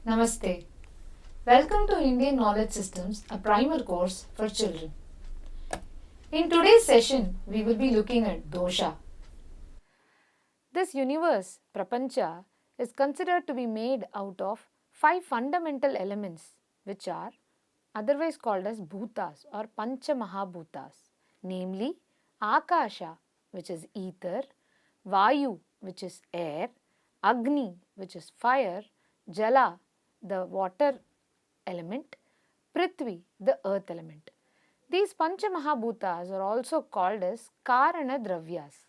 Namaste. Welcome to Indian Knowledge Systems, a primer course for children. In today's session, we will be looking at dosha. This universe, Prapancha, is considered to be made out of 5 fundamental elements, which are otherwise called as bhutas or pancha mahabhutas, namely Akasha, which is ether, Vayu, which is air, Agni, which is fire, Jala, the water element, Prithvi, the earth element. These Pancha Mahabhutas are also called as Karana Dravyas.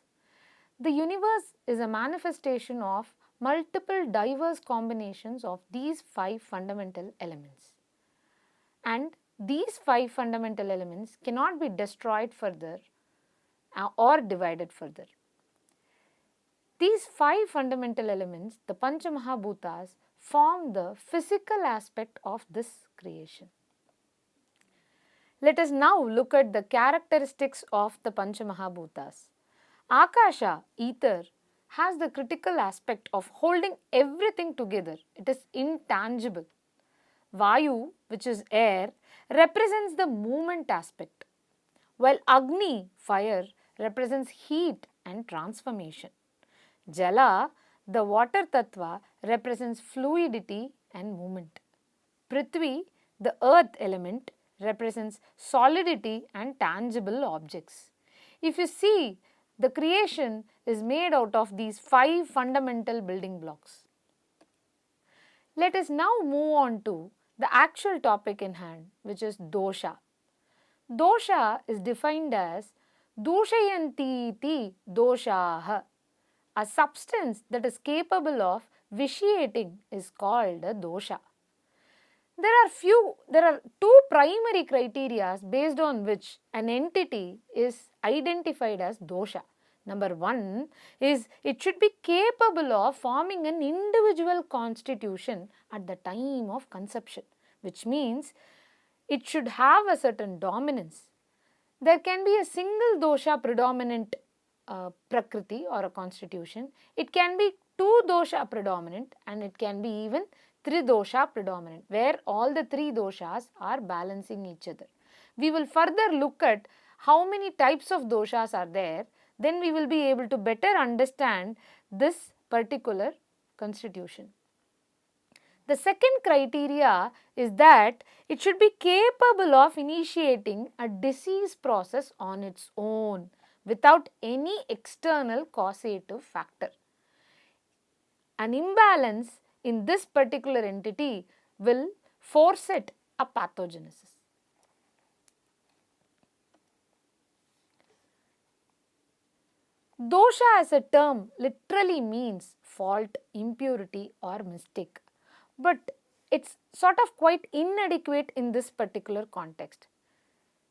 The universe is a manifestation of multiple diverse combinations of these 5 fundamental elements. And these 5 fundamental elements cannot be destroyed further or divided further. These 5 fundamental elements, the Pancha Mahabhutas, form the physical aspect of this creation. Let us now look at the characteristics of the Pancha Mahabhutas. Akasha, ether, has the critical aspect of holding everything together. It is intangible. Vayu, which is air, represents the movement aspect, while Agni, fire, represents heat and transformation. Jala, the water tattva, represents fluidity and movement. Prithvi, the earth element, represents solidity and tangible objects. If you see, the creation is made out of these 5 fundamental building blocks. Let us now move on to the actual topic in hand, which is dosha. Dosha is defined as dushayanti doshaha. A substance that is capable of vitiating is called a dosha. There are 2 primary criteria based on which an entity is identified as dosha. Number 1 is it should be capable of forming an individual constitution at the time of conception, which means it should have a certain dominance. There can be a single dosha predominant prakriti or a constitution. It can be 2 dosha predominant, and it can be even 3 dosha predominant, where all the 3 doshas are balancing each other. We will further look at how many types of doshas are there, then we will be able to better understand this particular constitution. The second criteria is that it should be capable of initiating a disease process on its own without any external causative factor. An imbalance in this particular entity will foreset a pathogenesis. Dosha as a term literally means fault, impurity or mistake, but it's sort of quite inadequate in this particular context.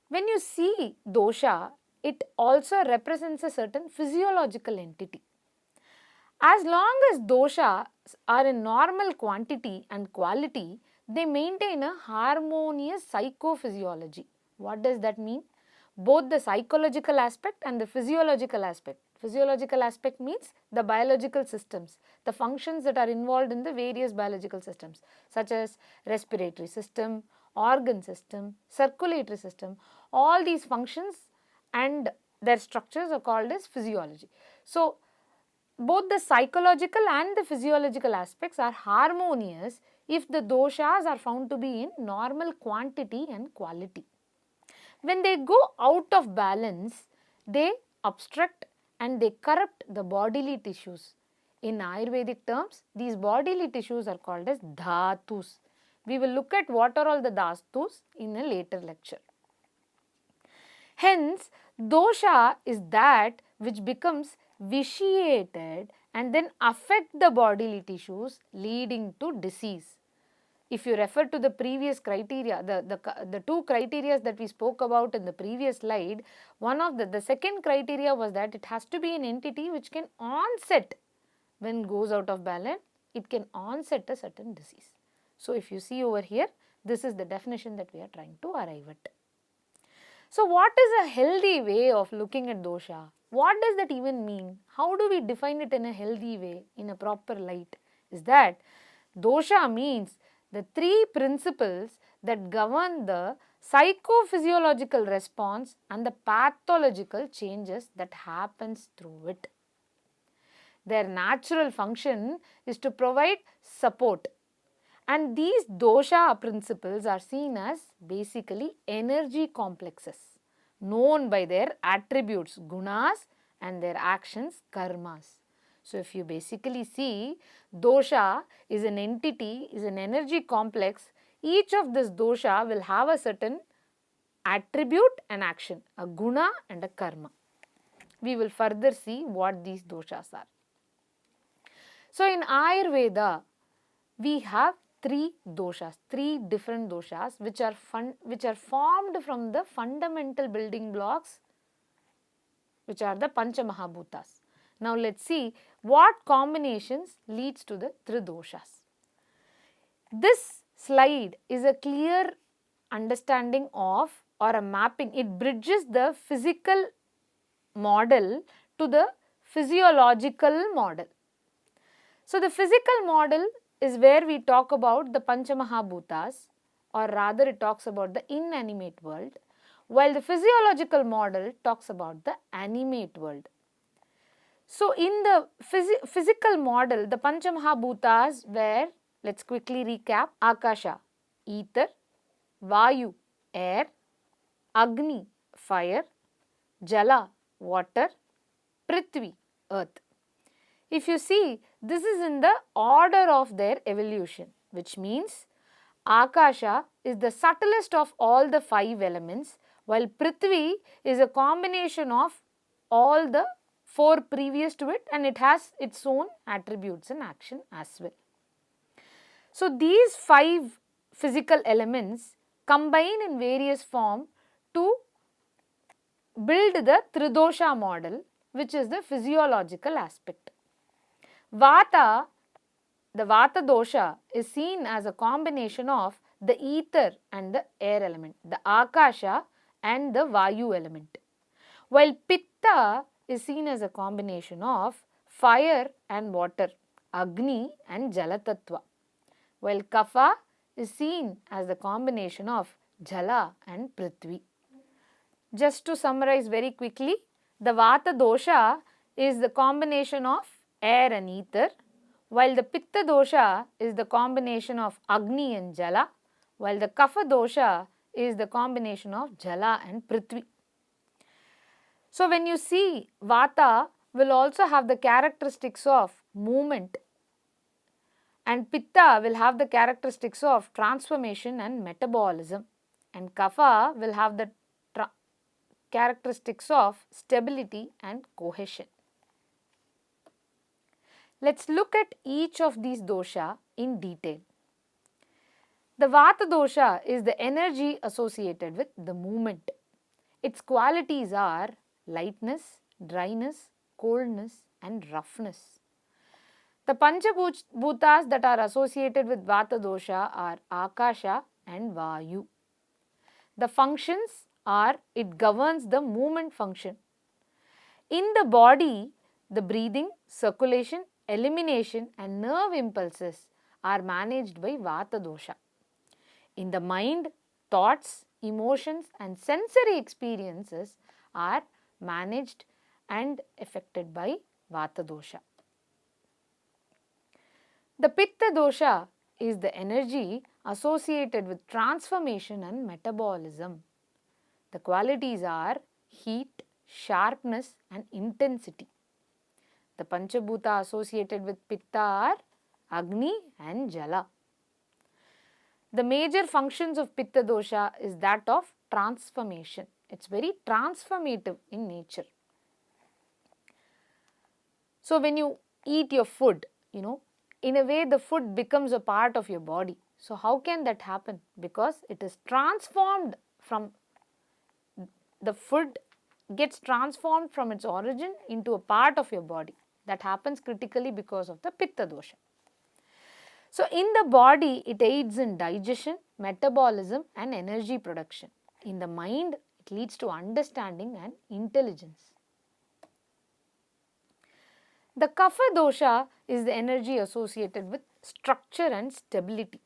When you see dosha, it also represents a certain physiological entity. As long as doshas are in normal quantity and quality, they maintain a harmonious psychophysiology. What does that mean? Both the psychological aspect and the physiological aspect. Physiological aspect means the biological systems, the functions that are involved in the various biological systems, such as respiratory system, organ system, circulatory system. All these functions and their structures are called as physiology. So, both the psychological and the physiological aspects are harmonious if the doshas are found to be in normal quantity and quality. When they go out of balance, they obstruct and they corrupt the bodily tissues. In Ayurvedic terms, these bodily tissues are called as dhatus. We will look at what are all the dhatus in a later lecture. Hence, dosha is that which becomes vitiated and then affect the bodily tissues, leading to disease. If you refer to the previous criteria, the 2 criteria that we spoke about in the previous slide, the second criteria was that it has to be an entity which can onset when goes out of balance, it can onset a certain disease. So, if you see over here, this is the definition that we are trying to arrive at. So, what is a healthy way of looking at dosha? What does that even mean? How do we define it in a healthy way, in a proper light? Is that dosha means the three principles that govern the psychophysiological response and the pathological changes that happens through it. Their natural function is to provide support, and these dosha principles are seen as basically energy complexes known by their attributes gunas and their actions karmas. So, if you basically see, dosha is an entity, is an energy complex. Each of this dosha will have a certain attribute and action, a guna and a karma. We will further see what these doshas are. So, in Ayurveda, we have three doshas, three different doshas which are formed from the fundamental building blocks, which are the Pancha Mahabhutas. Now let's see what combinations leads to the Tridoshas. This slide is a clear understanding of, or a mapping. It bridges the physical model to the physiological model. So the physical model is where we talk about the Pancha Mahabhutas, or rather it talks about the inanimate world, while the physiological model talks about the animate world. So in the physical model, the Pancha Mahabhutas were, let's quickly recap, Akasha, ether, Vayu, air, Agni, fire, Jala, water, Prithvi, earth. If you see, this is in the order of their evolution, which means Akasha is the subtlest of all the five elements, while Prithvi is a combination of all the four previous to it, and it has its own attributes and action as well. So these five physical elements combine in various form to build the Tridosha model, which is the physiological aspect. Vata, the Vata dosha is seen as a combination of the ether and the air element, the Akasha and the Vayu element, while Pitta is seen as a combination of fire and water, Agni and Jala Tattva, while Kapha is seen as the combination of Jala and Prithvi. Just to summarize very quickly, the Vata dosha is the combination of air and ether, while the Pitta dosha is the combination of Agni and Jala, while the Kapha dosha is the combination of Jala and Prithvi. So when you see, Vata will also have the characteristics of movement, and Pitta will have the characteristics of transformation and metabolism, and Kapha will have the characteristics of stability and cohesion. Let's look at each of these dosha in detail. The Vata dosha is the energy associated with the movement. Its qualities are lightness, dryness, coldness and roughness. The Panchabhutas that are associated with Vata dosha are Akasha and Vayu. The functions are, it governs the movement function. In the body, the breathing, circulation, elimination and nerve impulses are managed by Vata dosha. In the mind, thoughts, emotions and sensory experiences are managed and affected by Vata dosha. The Pitta dosha is the energy associated with transformation and metabolism. The qualities are heat, sharpness and intensity. The Panchabhuta associated with Pitta are Agni and Jala. The major functions of Pitta dosha is that of transformation. It's very transformative in nature. So when you eat your food, in a way the food becomes a part of your body. So how can that happen? Because it is transformed from, the food gets transformed from its origin into a part of your body. That happens critically because of the Pitta dosha. So in the body, it aids in digestion, metabolism and energy production. In the mind, it leads to understanding and intelligence. The Kapha dosha is the energy associated with structure and stability.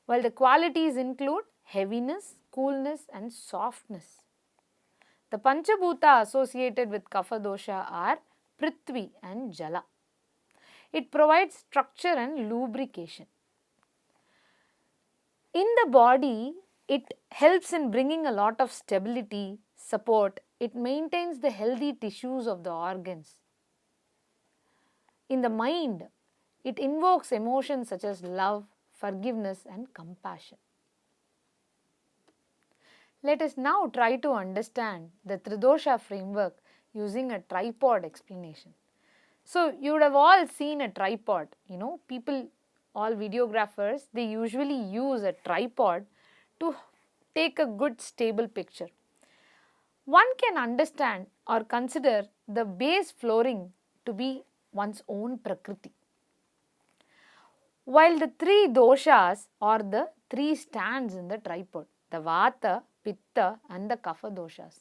while the qualities include heaviness, coolness and softness. The Panchabhuta associated with Kapha dosha are Prithvi and Jala. It provides structure and lubrication. In the body, it helps in bringing a lot of stability, support. It maintains the healthy tissues of the organs. In the mind, it invokes emotions such as love, forgiveness and compassion. Let us now try to understand the Tridosha framework using a tripod explanation. So, you would have all seen a tripod. People, all videographers, they usually use a tripod to take a good stable picture. One can understand or consider the base flooring to be one's own prakriti, while the three doshas or the three stands in the tripod, the vata, pitta and the kapha doshas.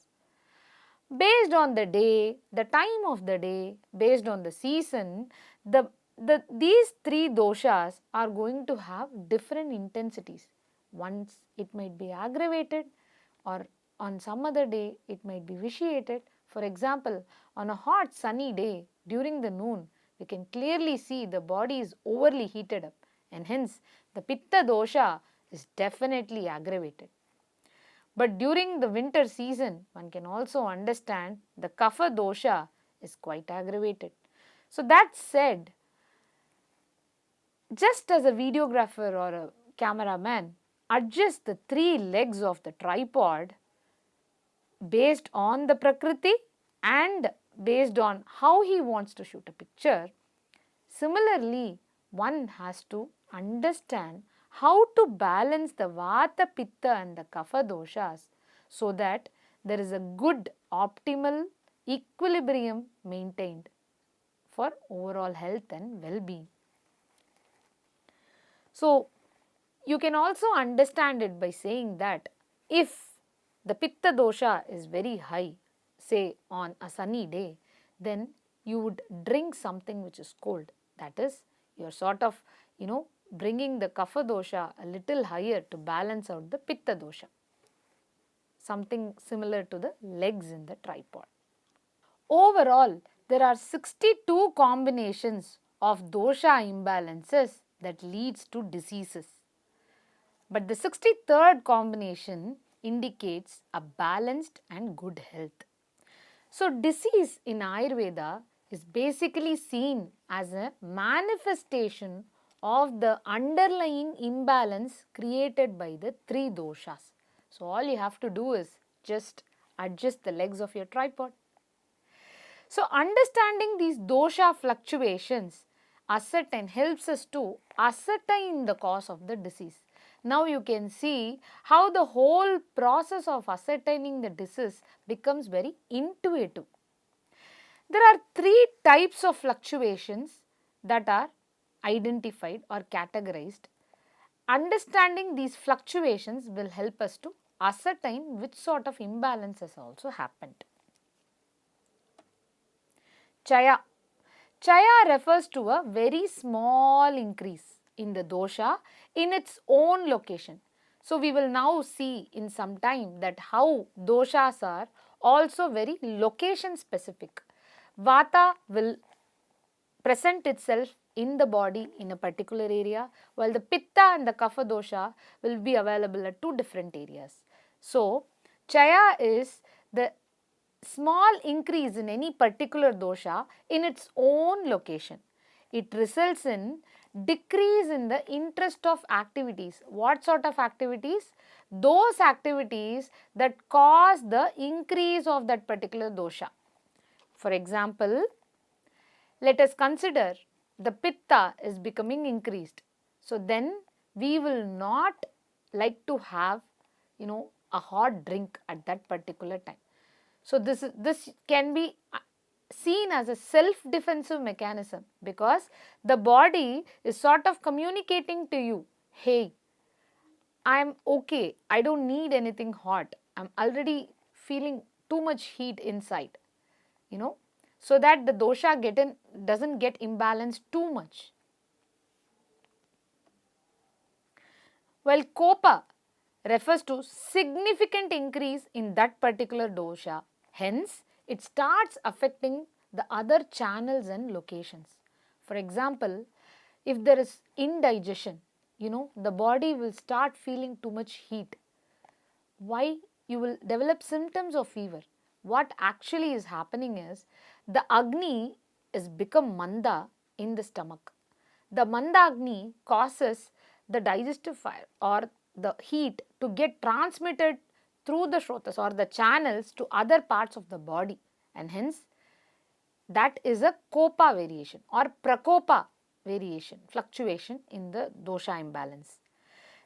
Based on the day, the time of the day, based on the season, these three doshas are going to have different intensities. Once it might be aggravated, or on some other day it might be vitiated. For example, on a hot sunny day during the noon, we can clearly see the body is overly heated up, and hence the pitta dosha is definitely aggravated. But during the winter season, one can also understand the kapha dosha is quite aggravated. So that said, just as a videographer or a cameraman adjusts the three legs of the tripod based on the prakriti and based on how he wants to shoot a picture, similarly, one has to understand how to balance the vata, pitta and the kapha doshas so that there is a good optimal equilibrium maintained for overall health and well-being. So, you can also understand it by saying that if the pitta dosha is very high, say on a sunny day, then you would drink something which is cold. That is, you are sort of, bringing the kapha dosha a little higher to balance out the pitta dosha. Something similar to the legs in the tripod. Overall, there are 62 combinations of dosha imbalances that leads to diseases. But the 63rd combination indicates a balanced and good health. So, disease in Ayurveda is basically seen as a manifestation of the underlying imbalance created by the three doshas. So, all you have to do is just adjust the legs of your tripod. So, understanding these dosha fluctuations helps us to ascertain the cause of the disease. Now you can see how the whole process of ascertaining the disease becomes very intuitive. There are three types of fluctuations that are identified or categorized. Understanding these fluctuations will help us to ascertain which sort of imbalance has also happened. Chaya. Chaya refers to a very small increase in the dosha in its own location. So, we will now see in some time that how doshas are also very location specific. Vata will present itself in the body in a particular area, while the pitta and the kapha dosha will be available at two different areas. So, chaya is the small increase in any particular dosha in its own location. It results in decrease in the interest of activities. What sort of activities? Those activities that cause the increase of that particular dosha. For example, let us consider the pitta is becoming increased. So, then we will not like to have a hot drink at that particular time. So, this can be seen as a self-defensive mechanism because the body is sort of communicating to you, hey, I am okay, I don't need anything hot, I am already feeling too much heat inside, so that the dosha doesn't get imbalanced too much. while Kopa refers to significant increase in that particular dosha. Hence, it starts affecting the other channels and locations. For example, if there is indigestion, the body will start feeling too much heat. Why? You will develop symptoms of fever. What actually is happening is the Agni is become Manda in the stomach. The Manda Agni causes the digestive fire or the heat to get transmitted through the shrotas or the channels to other parts of the body, and hence that is a Kopa variation or Prakopa variation, fluctuation in the dosha imbalance.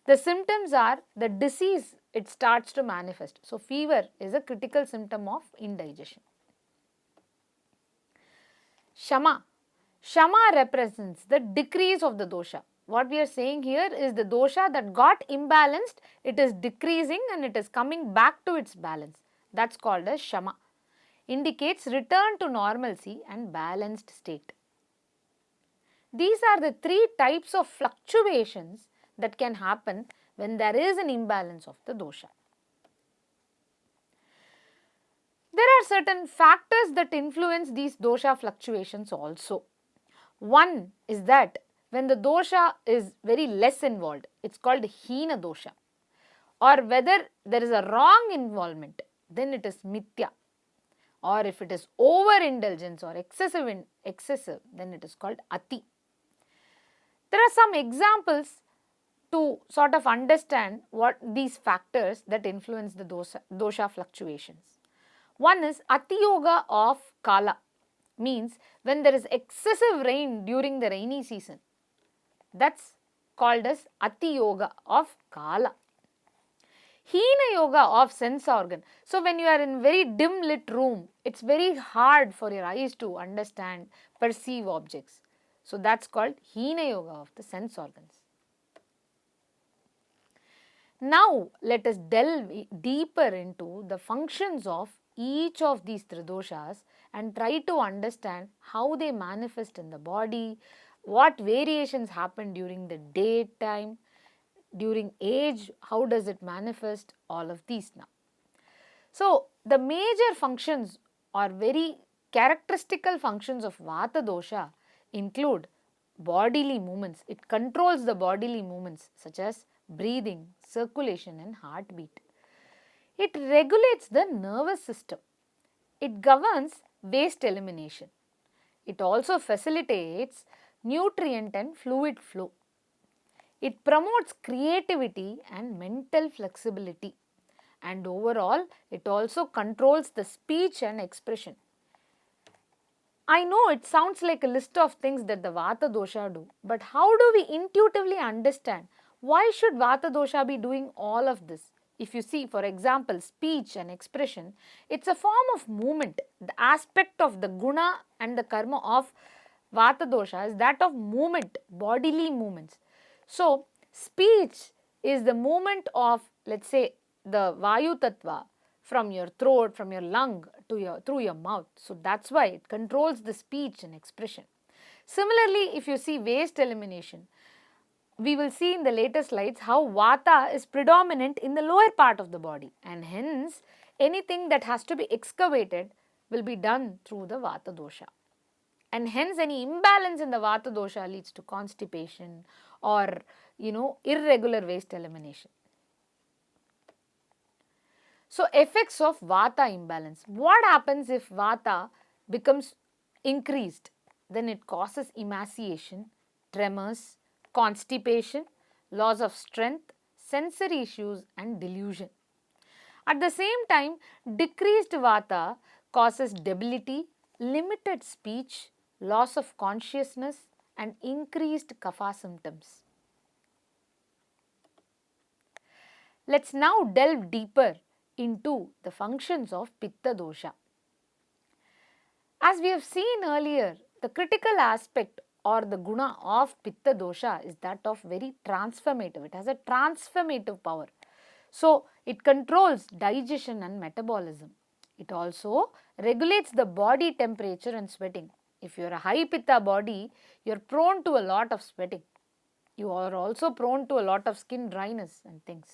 The symptoms are the disease, it starts to manifest. So, fever is a critical symptom of indigestion. Shama. Shama represents the decrease of the dosha. What we are saying here is the dosha that got imbalanced, it is decreasing and it is coming back to its balance. That is called as Shama. Indicates return to normalcy and balanced state. These are the three types of fluctuations that can happen when there is an imbalance of the dosha. There are certain factors that influence these dosha fluctuations also. One is that when the dosha is very less involved, it is called Hina dosha, or whether there is a wrong involvement, then it is Mithya, or if it is overindulgence or excessive, then it is called Ati. There are some examples to sort of understand what these factors that influence the dosha fluctuations. One is Ati Yoga of Kala, means when there is excessive rain during the rainy season. That's called as Ati Yoga of Kala. Hina Yoga of sense organ. So, when you are in very dim lit room, it's very hard for your eyes to understand, perceive objects. So, that's called Hina Yoga of the sense organs. Now, let us delve deeper into the functions of each of these Tridoshas and try to understand how they manifest in the body, what variations happen during the daytime, during age, how does it manifest, all of these now. So, the major functions or very characteristical functions of Vata dosha include bodily movements. It controls the bodily movements such as breathing, circulation and heartbeat. It regulates the nervous system. It governs waste elimination. It also facilitates nutrient and fluid flow. It promotes creativity and mental flexibility. And overall, it also controls the speech and expression. I know it sounds like a list of things that the Vata dosha do, but how do we intuitively understand why should Vata dosha be doing all of this? If you see, for example, speech and expression, it's a form of movement. The aspect of the guna and the karma of Vata dosha is that of movement, bodily movements. So, speech is the movement of, let's say, the Vayu Tattva from your throat, from your lung to through your mouth. So, that's why it controls the speech and expression. Similarly, if you see waste elimination, we will see in the later slides how Vata is predominant in the lower part of the body, and hence anything that has to be excavated will be done through the Vata dosha. And hence any imbalance in the Vata dosha leads to constipation or irregular waste elimination. So, effects of Vata imbalance. What happens if Vata becomes increased? Then it causes emaciation, tremors, constipation, loss of strength, sensory issues and delusion. At the same time, decreased Vata causes debility, limited speech, loss of consciousness and increased kapha symptoms. Let's now delve deeper into the functions of Pitta dosha. As we have seen earlier, the critical aspect or the guna of Pitta dosha is that of very transformative. It has a transformative power. So, it controls digestion and metabolism. It also regulates the body temperature and sweating. If you are a high Pitta body, you are prone to a lot of sweating. You are also prone to a lot of skin dryness and things.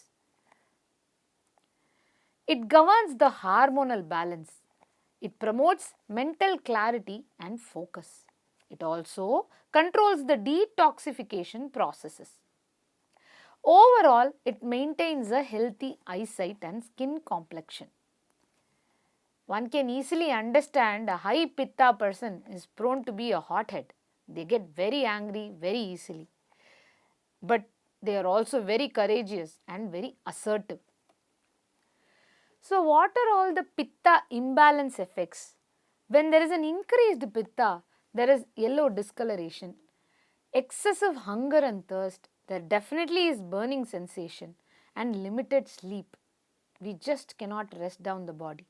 It governs the hormonal balance. It promotes mental clarity and focus. It also controls the detoxification processes. Overall, it maintains a healthy eyesight and skin complexion. One can easily understand a high pitta person is prone to be a hothead. They get very angry very easily. But they are also very courageous and very assertive. So, what are all the pitta imbalance effects? When there is an increased pitta, there is yellow discoloration, excessive hunger and thirst, there definitely is burning sensation and limited sleep. We just cannot rest down the body.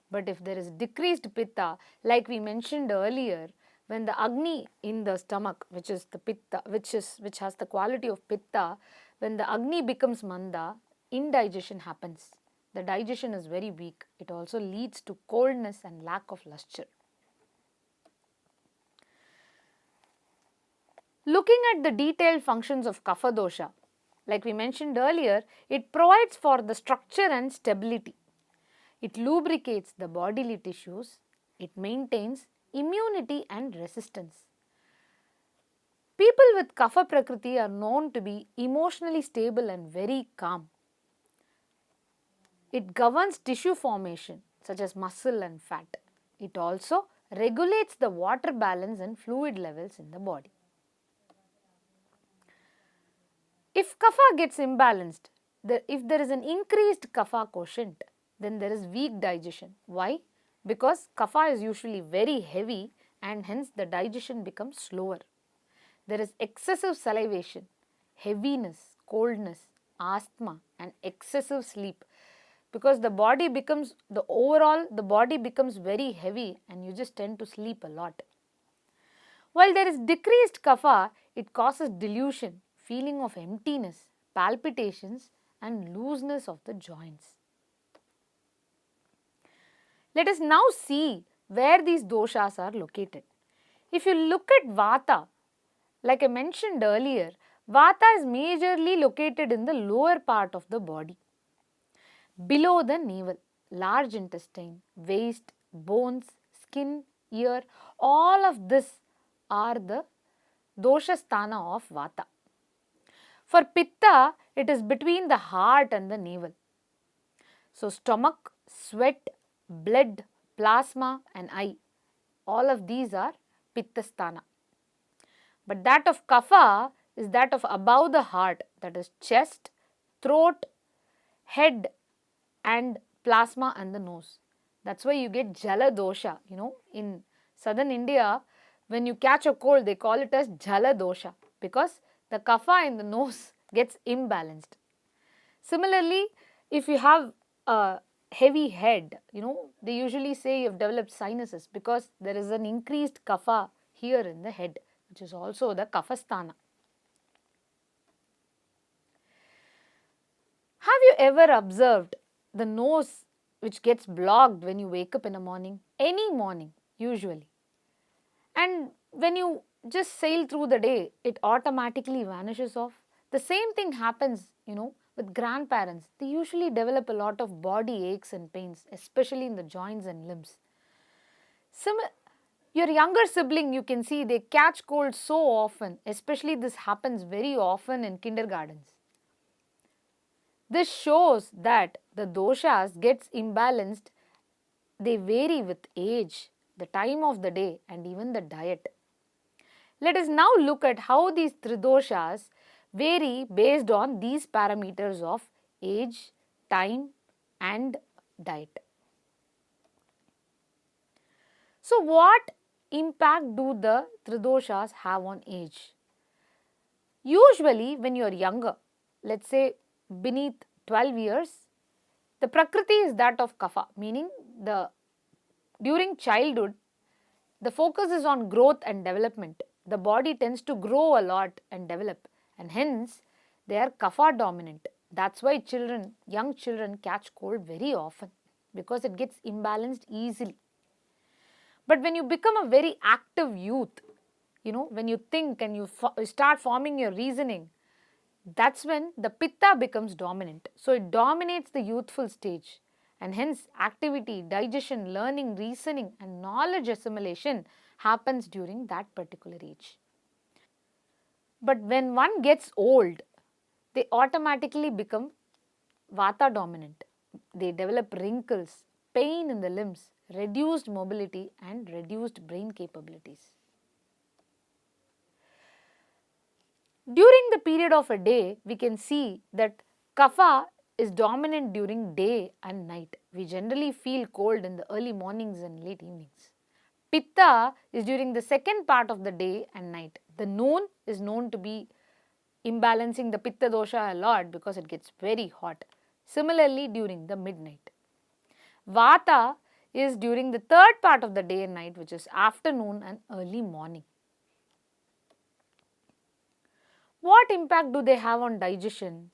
But if there is decreased pitta, like we mentioned earlier, when the agni in the stomach, which is the pitta, which has the quality of pitta, when the agni becomes manda, indigestion happens. The digestion is very weak. It also leads to coldness and lack of lustre. Looking at the detailed functions of kapha dosha, like we mentioned earlier, it provides for the structure and stability. It lubricates the bodily tissues. It maintains immunity and resistance. People with kapha prakriti are known to be emotionally stable and very calm. It governs tissue formation such as muscle and fat. It also regulates the water balance and fluid levels in the body. If kapha gets imbalanced, if there is an increased kapha quotient, then there is weak digestion. Why? Because kapha is usually very heavy and hence the digestion becomes slower. There is excessive salivation, heaviness, coldness, asthma and excessive sleep. Because the body becomes very heavy and you just tend to sleep a lot. While there is decreased kapha, it causes delusion, feeling of emptiness, palpitations and looseness of the joints. Let us now see where these doshas are located. If you look at vata, like I mentioned earlier, vata is majorly located in the lower part of the body. Below the navel, large intestine, waist, bones, skin, ear, all of this are the dosha sthana of vata. For pitta, it is between the heart and the navel. So, stomach, sweat, blood, plasma and eye, all of these are pitta sthana. But that of kapha is that of above the heart, that is chest, throat, head and plasma and the nose. That's why you get jala dosha. In southern India, when you catch a cold, they call it as jala dosha because the kapha in the nose gets imbalanced. Similarly, if you have a heavy head, they usually say you have developed sinuses because there is an increased kapha here in the head, which is also the kapha sthana. Have you ever observed the nose which gets blocked when you wake up in the morning? Any morning, usually. And when you just sail through the day, it automatically vanishes off. The same thing happens, with grandparents. They usually develop a lot of body aches and pains, especially in the joints and limbs. Your younger sibling, you can see they catch cold so often, especially this happens very often in kindergartens. This shows that the doshas gets imbalanced. They vary with age, the time of the day and even the diet. Let us now look at how these tridoshas vary based on these parameters of age, time and diet. So, what impact do the tridoshas have on age? Usually when you are younger, let's say beneath 12 years, the prakriti is that of kapha, meaning during childhood, the focus is on growth and development. The body tends to grow a lot and develop and hence they are kapha dominant. That's why young children catch cold very often because it gets imbalanced easily. But when you become a very active youth, when you think and you start forming your reasoning, that's when the pitta becomes dominant. So it dominates the youthful stage, and hence activity, digestion, learning, reasoning and knowledge assimilation happens during that particular age. But when one gets old, they automatically become vata dominant. They develop wrinkles, pain in the limbs, reduced mobility and reduced brain capabilities. During the period of a day, we can see that kapha is dominant during day and night. We generally feel cold in the early mornings and late evenings. Pitta is during the second part of the day and night. The noon is known to be imbalancing the pitta dosha a lot because it gets very hot. Similarly, during the midnight. Vata is during the third part of the day and night, which is afternoon and early morning. What impact do they have on digestion?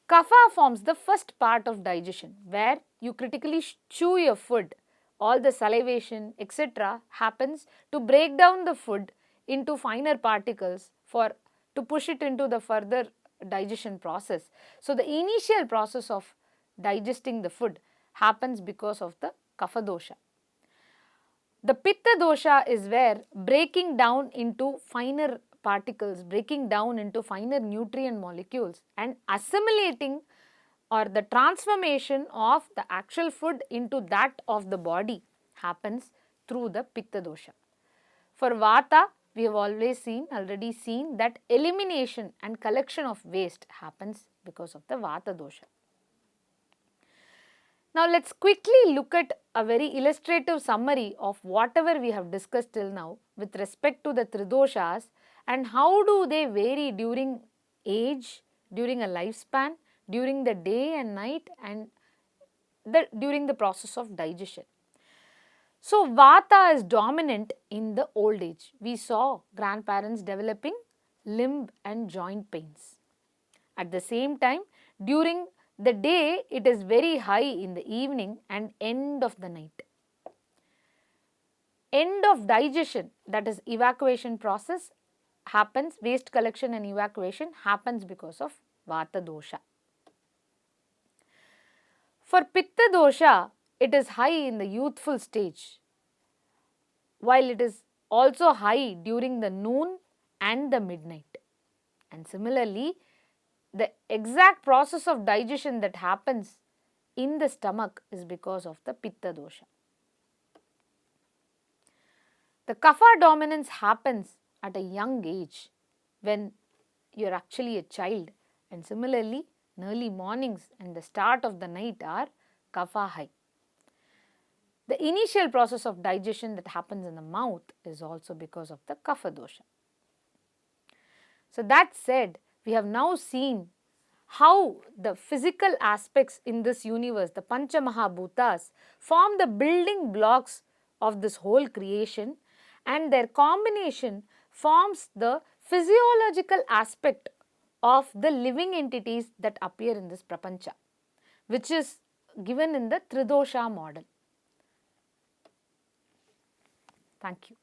Kapha forms the first part of digestion, where you critically chew your food. All the salivation, etc. happens to break down the food into finer particles to push it into the further digestion process. So the initial process of digesting the food happens because of the kapha dosha. The pitta dosha is where breaking down into finer particles, breaking down into finer nutrient molecules and assimilating or the transformation of the actual food into that of the body happens through the pitta dosha. For vata, we have already seen that elimination and collection of waste happens because of the vata dosha. Now let's quickly look at a very illustrative summary of whatever we have discussed till now with respect to the Tridoshas and how do they vary during age, during a lifespan, during the day and night and during the process of digestion. So Vata is dominant in the old age. We saw grandparents developing limb and joint pains. At the same time, during the day, it is very high in the evening and end of the night. End of digestion, that is evacuation process happens, waste collection and evacuation happens because of Vata dosha. For Pitta dosha, it is high in the youthful stage, while it is also high during the noon and the midnight. And similarly, the exact process of digestion that happens in the stomach is because of the pitta dosha. The kapha dominance happens at a young age when you are actually a child, and similarly in early mornings and the start of the night are kapha high. The initial process of digestion that happens in the mouth is also because of the kapha dosha. So that said, we have now seen how the physical aspects in this universe, the Pancha Mahabhutas, form the building blocks of this whole creation, and their combination forms the physiological aspect of the living entities that appear in this Prapancha, which is given in the Tridosha model. Thank you.